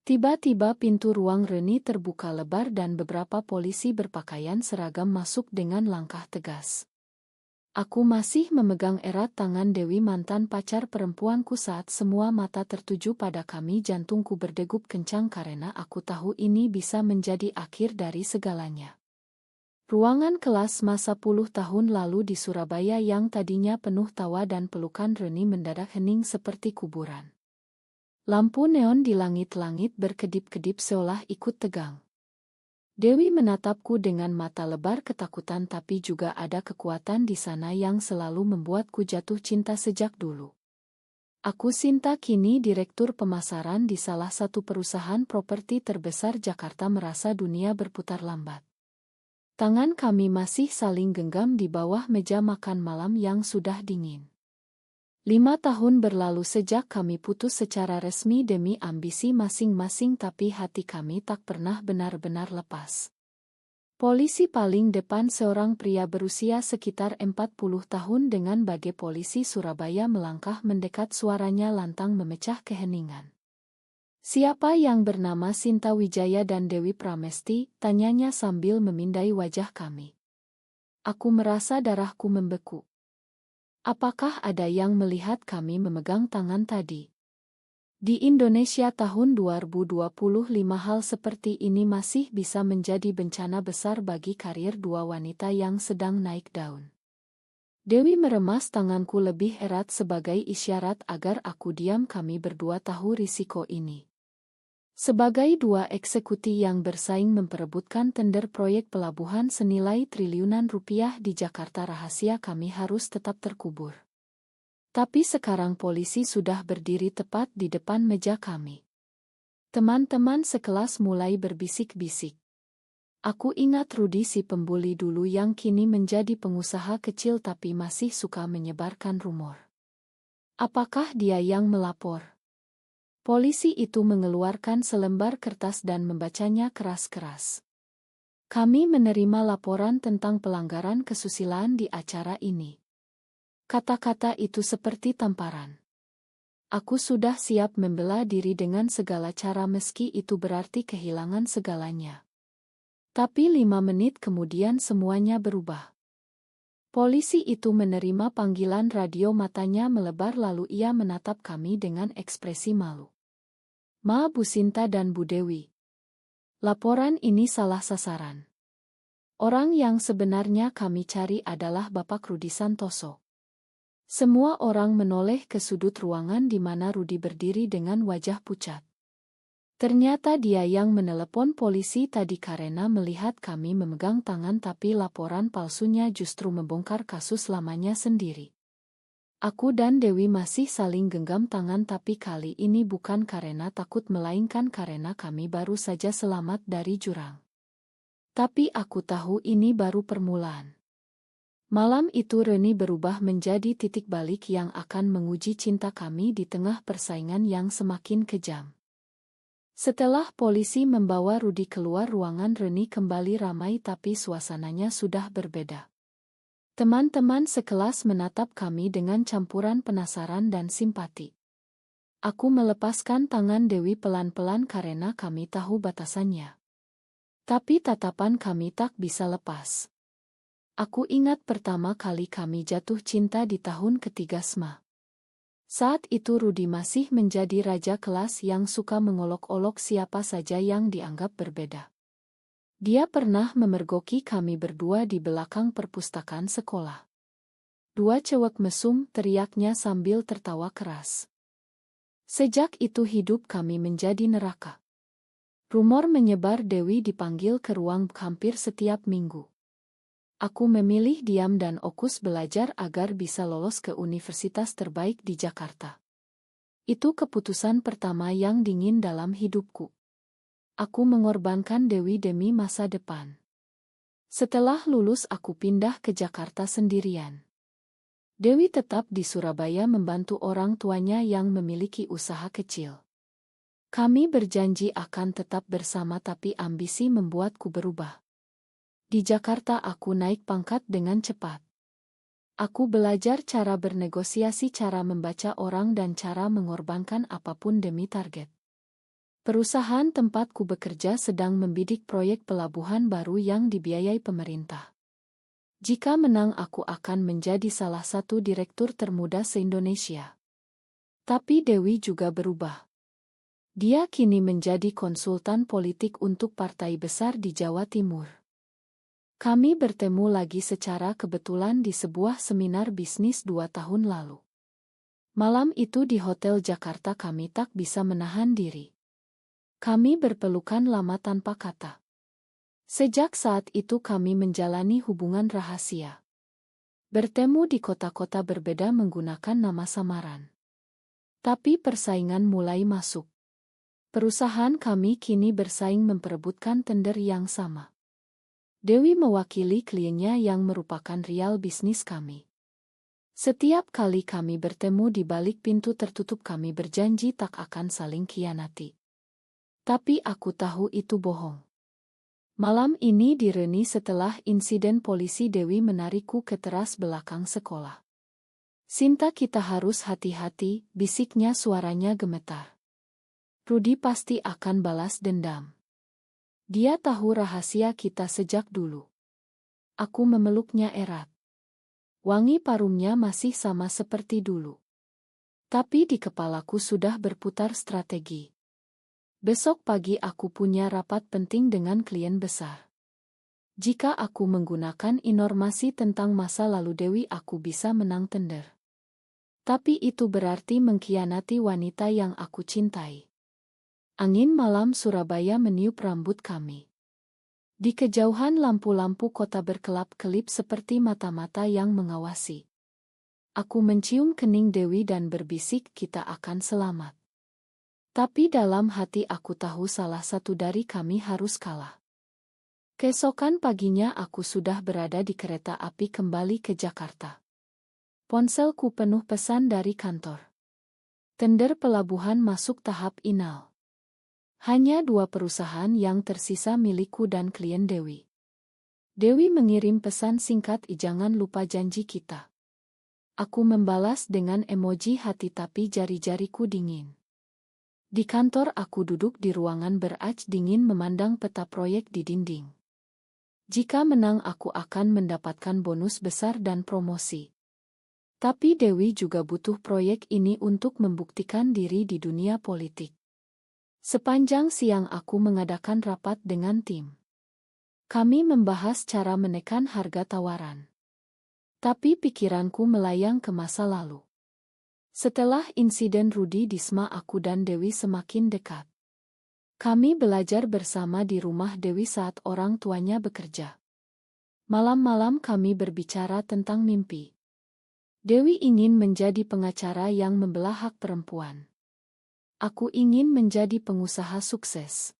Tiba-tiba pintu ruang Reni terbuka lebar dan beberapa polisi berpakaian seragam masuk dengan langkah tegas. Aku masih memegang erat tangan Dewi, mantan pacar perempuanku. Saat semua mata tertuju pada kami, jantungku berdegup kencang karena aku tahu ini bisa menjadi akhir dari segalanya. Ruangan kelas masa puluh tahun lalu di Surabaya yang tadinya penuh tawa dan pelukan Reni mendadak hening seperti kuburan. Lampu neon di langit-langit berkedip-kedip seolah ikut tegang. Dewi menatapku dengan mata lebar ketakutan, tapi juga ada kekuatan di sana yang selalu membuatku jatuh cinta sejak dulu. Aku Sinta, kini direktur pemasaran di salah satu perusahaan properti terbesar Jakarta, merasa dunia berputar lambat. Tangan kami masih saling genggam di bawah meja makan malam yang sudah dingin. 5 tahun berlalu sejak kami putus secara resmi demi ambisi masing-masing, tapi hati kami tak pernah benar-benar lepas. Polisi paling depan, seorang pria berusia sekitar 40 tahun dengan bage polisi Surabaya, melangkah mendekat, suaranya lantang memecah keheningan. "Siapa yang bernama Sinta Wijaya dan Dewi Pramesti?" tanyanya sambil memindai wajah kami. Aku merasa darahku membeku. Apakah ada yang melihat kami memegang tangan tadi? Di Indonesia tahun 2025 hal seperti ini masih bisa menjadi bencana besar bagi karir dua wanita yang sedang naik daun. Dewi meremas tanganku lebih erat sebagai isyarat agar aku diam. Kami berdua tahu risiko ini. Sebagai dua eksekuti yang bersaing memperebutkan tender proyek pelabuhan senilai triliunan rupiah di Jakarta, rahasia kami harus tetap terkubur. Tapi sekarang polisi sudah berdiri tepat di depan meja kami. Teman-teman sekelas mulai berbisik-bisik. Aku ingat Rudi, si pembuli dulu yang kini menjadi pengusaha kecil tapi masih suka menyebarkan rumor. Apakah dia yang melapor? Polisi itu mengeluarkan selembar kertas dan membacanya keras-keras. "Kami menerima laporan tentang pelanggaran kesusilaan di acara ini." Kata-kata itu seperti tamparan. Aku sudah siap membela diri dengan segala cara meski itu berarti kehilangan segalanya. Tapi 5 menit kemudian semuanya berubah. Polisi itu menerima panggilan radio, matanya melebar lalu ia menatap kami dengan ekspresi malu. "Ma, Bu Sinta dan Bu Dewi. Laporan ini salah sasaran. Orang yang sebenarnya kami cari adalah Bapak Rudi Santoso." Semua orang menoleh ke sudut ruangan di mana Rudi berdiri dengan wajah pucat. Ternyata dia yang menelepon polisi tadi karena melihat kami memegang tangan, tapi laporan palsunya justru membongkar kasus lamanya sendiri. Aku dan Dewi masih saling genggam tangan, tapi kali ini bukan karena takut melainkan karena kami baru saja selamat dari jurang. Tapi aku tahu ini baru permulaan. Malam itu Reni berubah menjadi titik balik yang akan menguji cinta kami di tengah persaingan yang semakin kejam. Setelah polisi membawa Rudi keluar ruangan, Reni kembali ramai tapi suasananya sudah berbeda. Teman-teman sekelas menatap kami dengan campuran penasaran dan simpati. Aku melepaskan tangan Dewi pelan-pelan karena kami tahu batasannya. Tapi tatapan kami tak bisa lepas. Aku ingat pertama kali kami jatuh cinta di tahun ketiga SMA. Saat itu Rudi masih menjadi raja kelas yang suka mengolok-olok siapa saja yang dianggap berbeda. Dia pernah memergoki kami berdua di belakang perpustakaan sekolah. "Dua cewek mesum," teriaknya sambil tertawa keras. Sejak itu hidup kami menjadi neraka. Rumor menyebar Dewi dipanggil ke ruang hampir setiap minggu. Aku memilih diam dan fokus belajar agar bisa lolos ke universitas terbaik di Jakarta. Itu keputusan pertama yang dingin dalam hidupku. Aku mengorbankan Dewi demi masa depan. Setelah lulus aku pindah ke Jakarta sendirian. Dewi tetap di Surabaya membantu orang tuanya yang memiliki usaha kecil. Kami berjanji akan tetap bersama, tapi ambisi membuatku berubah. Di Jakarta aku naik pangkat dengan cepat. Aku belajar cara bernegosiasi, cara membaca orang, dan cara mengorbankan apapun demi target. Perusahaan tempatku bekerja sedang membidik proyek pelabuhan baru yang dibiayai pemerintah. Jika menang aku akan menjadi salah satu direktur termuda se-Indonesia. Tapi Dewi juga berubah. Dia kini menjadi konsultan politik untuk partai besar di Jawa Timur. Kami bertemu lagi secara kebetulan di sebuah seminar bisnis 2 tahun lalu. Malam itu di Hotel Jakarta kami tak bisa menahan diri. Kami berpelukan lama tanpa kata. Sejak saat itu kami menjalani hubungan rahasia. Bertemu di kota-kota berbeda menggunakan nama samaran. Tapi persaingan mulai masuk. Perusahaan kami kini bersaing memperebutkan tender yang sama. Dewi mewakili kliennya yang merupakan rival bisnis kami. Setiap kali kami bertemu di balik pintu tertutup kami berjanji tak akan saling khianati. Tapi aku tahu itu bohong. Malam ini di Reni setelah insiden polisi Dewi menarikku ke teras belakang sekolah. Sinta kita harus hati-hati, bisiknya suaranya gemetar. Rudi pasti akan balas dendam. Dia tahu rahasia kita sejak dulu. Aku memeluknya erat. Wangi parumnya masih sama seperti dulu. Tapi di kepalaku sudah berputar strategi. Besok pagi aku punya rapat penting dengan klien besar. Jika aku menggunakan informasi tentang masa lalu Dewi aku bisa menang tender. Tapi itu berarti mengkhianati wanita yang aku cintai. Angin malam Surabaya meniup rambut kami. Di kejauhan lampu-lampu kota berkelap-kelip seperti mata-mata yang mengawasi. Aku mencium kening Dewi dan berbisik kita akan selamat. Tapi dalam hati aku tahu salah satu dari kami harus kalah. Keesokan paginya aku sudah berada di kereta api kembali ke Jakarta. Ponselku penuh pesan dari kantor. Tender pelabuhan masuk tahap final. Hanya 2 perusahaan yang tersisa milikku dan klien Dewi. Dewi mengirim pesan singkat jangan lupa janji kita. Aku membalas dengan emoji hati tapi jari-jariku dingin. Di kantor aku duduk di ruangan ber-AC dingin memandang peta proyek di dinding. Jika menang aku akan mendapatkan bonus besar dan promosi. Tapi Dewi juga butuh proyek ini untuk membuktikan diri di dunia politik. Sepanjang siang aku mengadakan rapat dengan tim. Kami membahas cara menekan harga tawaran. Tapi pikiranku melayang ke masa lalu. Setelah insiden Rudi Disma aku dan Dewi semakin dekat. Kami belajar bersama di rumah Dewi saat orang tuanya bekerja. Malam-malam kami berbicara tentang mimpi. Dewi ingin menjadi pengacara yang membela hak perempuan. Aku ingin menjadi pengusaha sukses.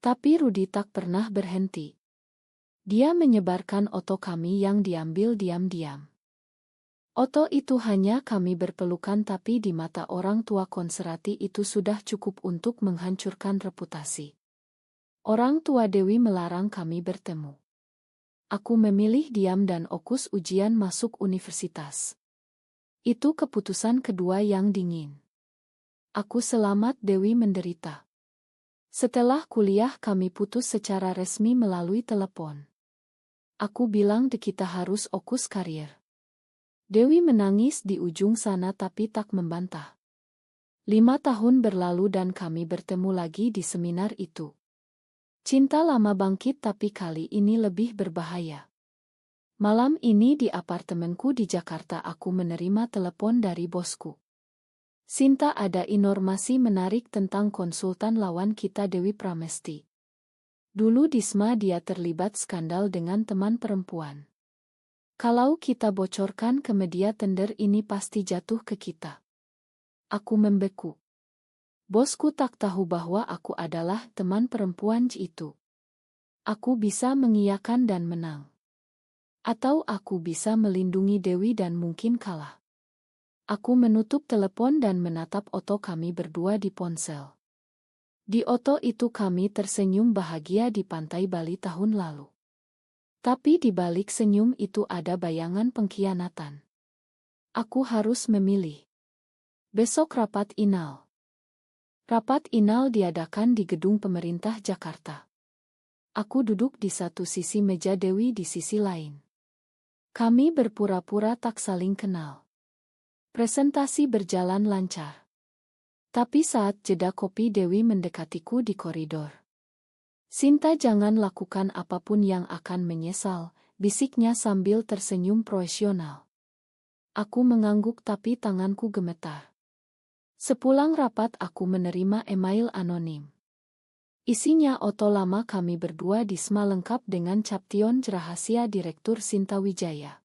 Tapi Rudi tak pernah berhenti. Dia menyebarkan oto kami yang diambil diam-diam. Oto itu hanya kami berpelukan tapi di mata orang tua konserati itu sudah cukup untuk menghancurkan reputasi. Orang tua Dewi melarang kami bertemu. Aku memilih diam dan fokus ujian masuk universitas. Itu keputusan kedua yang dingin. Aku selamat Dewi menderita. Setelah kuliah kami putus secara resmi melalui telepon. Aku bilang kita harus fokus karir. Dewi menangis di ujung sana tapi tak membantah. 5 tahun berlalu dan kami bertemu lagi di seminar itu. Cinta lama bangkit tapi kali ini lebih berbahaya. Malam ini di apartemenku di Jakarta aku menerima telepon dari bosku. Sinta ada informasi menarik tentang konsultan lawan kita Dewi Pramesti. Dulu Disma dia terlibat skandal dengan teman perempuan. Kalau kita bocorkan ke media tender ini pasti jatuh ke kita. Aku membeku. Bosku tak tahu bahwa aku adalah teman perempuan itu. Aku bisa mengiyakan dan menang. Atau aku bisa melindungi Dewi dan mungkin kalah. Aku menutup telepon dan menatap oto kami berdua di ponsel. Di oto itu kami tersenyum bahagia di pantai Bali tahun lalu. Tapi di balik senyum itu ada bayangan pengkhianatan. Aku harus memilih. Besok rapat inal. Rapat inal diadakan di gedung pemerintah Jakarta. Aku duduk di satu sisi meja, Dewi di sisi lain. Kami berpura-pura tak saling kenal. Presentasi berjalan lancar. Tapi saat jeda kopi, Dewi mendekatiku di koridor. "Sinta, jangan lakukan apapun yang akan menyesal," bisiknya sambil tersenyum profesional. Aku mengangguk tapi tanganku gemetar. Sepulang rapat aku menerima email anonim. Isinya oto lama kami berdua di SMA lengkap dengan caption rahasia Direktur Sinta Wijaya.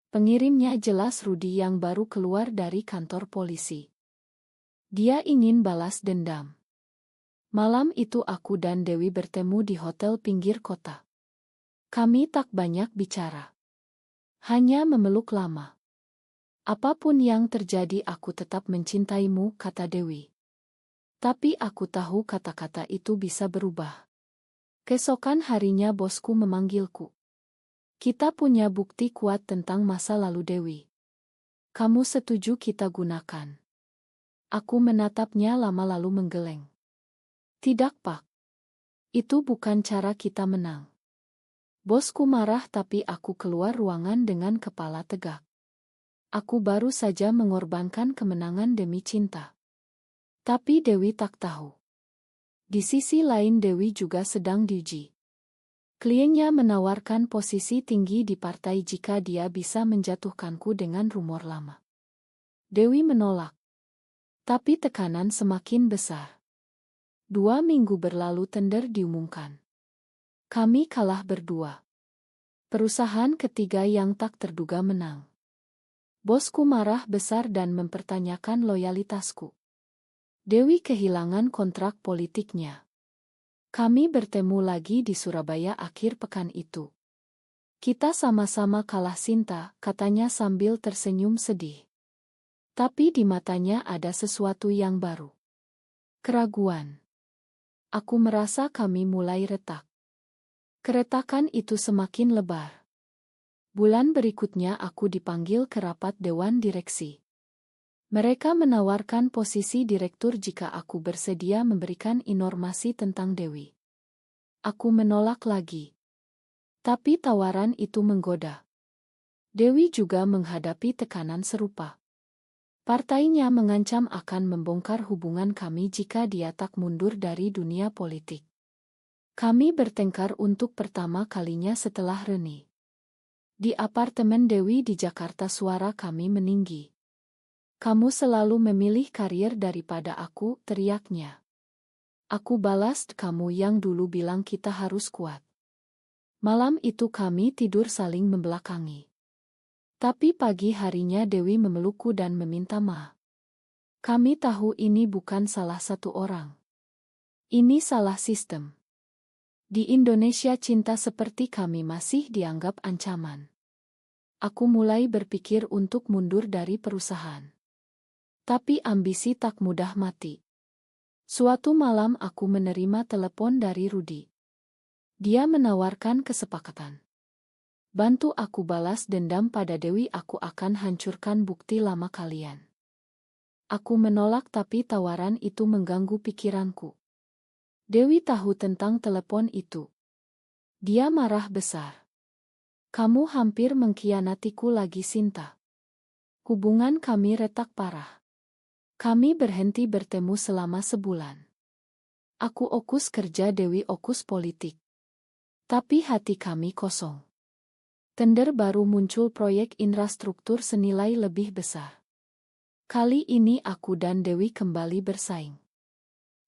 Pengirimnya jelas Rudi yang baru keluar dari kantor polisi. Dia ingin balas dendam. Malam itu aku dan Dewi bertemu di hotel pinggir kota. Kami tak banyak bicara. Hanya memeluk lama. "Apapun yang terjadi aku tetap mencintaimu," kata Dewi. Tapi aku tahu kata-kata itu bisa berubah. Keesokan harinya bosku memanggilku. "Kita punya bukti kuat tentang masa lalu Dewi. Kamu setuju kita gunakan?" Aku menatapnya lama lalu menggeleng. "Tidak, Pak. Itu bukan cara kita menang." Bosku marah tapi aku keluar ruangan dengan kepala tegak. Aku baru saja mengorbankan kemenangan demi cinta. Tapi Dewi tak tahu. Di sisi lain Dewi juga sedang diuji. Kliennya menawarkan posisi tinggi di partai jika dia bisa menjatuhkanku dengan rumor lama. Dewi menolak. Tapi tekanan semakin besar. 2 minggu berlalu, tender diumumkan. Kami kalah berdua. Perusahaan ketiga yang tak terduga menang. Bosku marah besar dan mempertanyakan loyalitasku. Dewi kehilangan kontrak politiknya. Kami bertemu lagi di Surabaya akhir pekan itu. "Kita sama-sama kalah Sinta," katanya sambil tersenyum sedih. Tapi di matanya ada sesuatu yang baru. Keraguan. Aku merasa kami mulai retak. Keretakan itu semakin lebar. Bulan berikutnya aku dipanggil ke rapat dewan direksi. Mereka menawarkan posisi direktur jika aku bersedia memberikan informasi tentang Dewi. Aku menolak lagi. Tapi tawaran itu menggoda. Dewi juga menghadapi tekanan serupa. Partainya mengancam akan membongkar hubungan kami jika dia tak mundur dari dunia politik. Kami bertengkar untuk pertama kalinya setelah Reni. Di apartemen Dewi di Jakarta suara kami meninggi. "Kamu selalu memilih karir daripada aku," teriaknya. Aku balas, "Kamu yang dulu bilang kita harus kuat." Malam itu kami tidur saling membelakangi. Tapi pagi harinya Dewi memelukku dan meminta maaf. "Kami tahu ini bukan salah satu orang. Ini salah sistem. Di Indonesia cinta seperti kami masih dianggap ancaman." Aku mulai berpikir untuk mundur dari perusahaan. Tapi ambisi tak mudah mati. Suatu malam aku menerima telepon dari Rudi. Dia menawarkan kesepakatan. "Bantu aku balas dendam pada Dewi, aku akan hancurkan bukti lama kalian." Aku menolak tapi tawaran itu mengganggu pikiranku. Dewi tahu tentang telepon itu. Dia marah besar. "Kamu hampir mengkhianatiku lagi Sinta." Hubungan kami retak parah. Kami berhenti bertemu selama sebulan. Aku fokus kerja, Dewi fokus politik. Tapi hati kami kosong. Tender baru muncul, proyek infrastruktur senilai lebih besar. Kali ini aku dan Dewi kembali bersaing.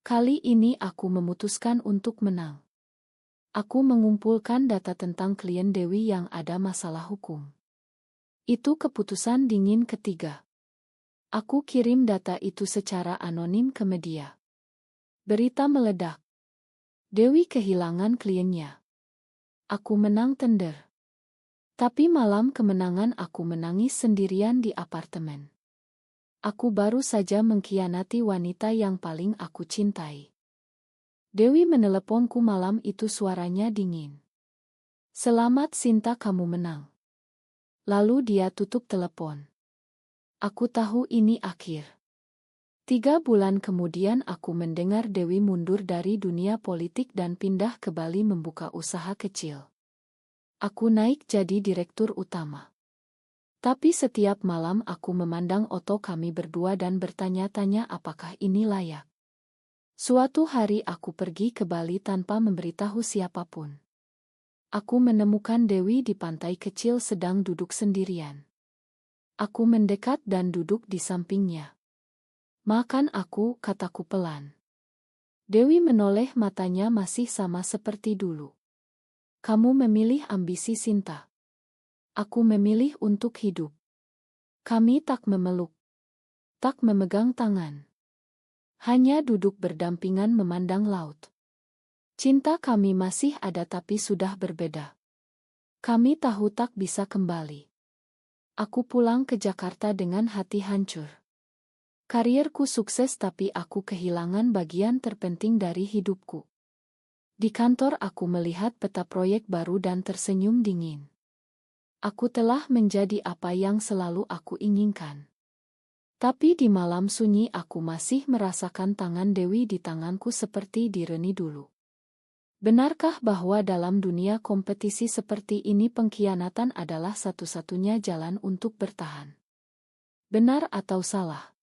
Kali ini aku memutuskan untuk menang. Aku mengumpulkan data tentang klien Dewi yang ada masalah hukum. Itu keputusan dingin ketiga. Aku kirim data itu secara anonim ke media. Berita meledak. Dewi kehilangan kliennya. Aku menang tender. Tapi malam kemenangan aku menangis sendirian di apartemen. Aku baru saja mengkhianati wanita yang paling aku cintai. Dewi meneleponku malam itu, suaranya dingin. "Selamat Sinta, kamu menang." Lalu dia tutup telepon. Aku tahu ini akhir. 3 bulan kemudian aku mendengar Dewi mundur dari dunia politik dan pindah ke Bali membuka usaha kecil. Aku naik jadi direktur utama. Tapi setiap malam aku memandang Otto kami berdua dan bertanya-tanya apakah ini layak. Suatu hari aku pergi ke Bali tanpa memberitahu siapapun. Aku menemukan Dewi di pantai kecil sedang duduk sendirian. Aku mendekat dan duduk di sampingnya. "Makan aku," kataku pelan. Dewi menoleh, matanya masih sama seperti dulu. "Kamu memilih ambisi, Sinta. Aku memilih untuk hidup." Kami tak memeluk, tak memegang tangan. Hanya duduk berdampingan memandang laut. Cinta kami masih ada tapi sudah berbeda. Kami tahu tak bisa kembali. Aku pulang ke Jakarta dengan hati hancur. Karierku sukses tapi aku kehilangan bagian terpenting dari hidupku. Di kantor aku melihat peta proyek baru dan tersenyum dingin. Aku telah menjadi apa yang selalu aku inginkan. Tapi di malam sunyi aku masih merasakan tangan Dewi di tanganku seperti di Reni dulu. Benarkah bahwa dalam dunia kompetisi seperti ini pengkhianatan adalah satu-satunya jalan untuk bertahan? Benar atau salah?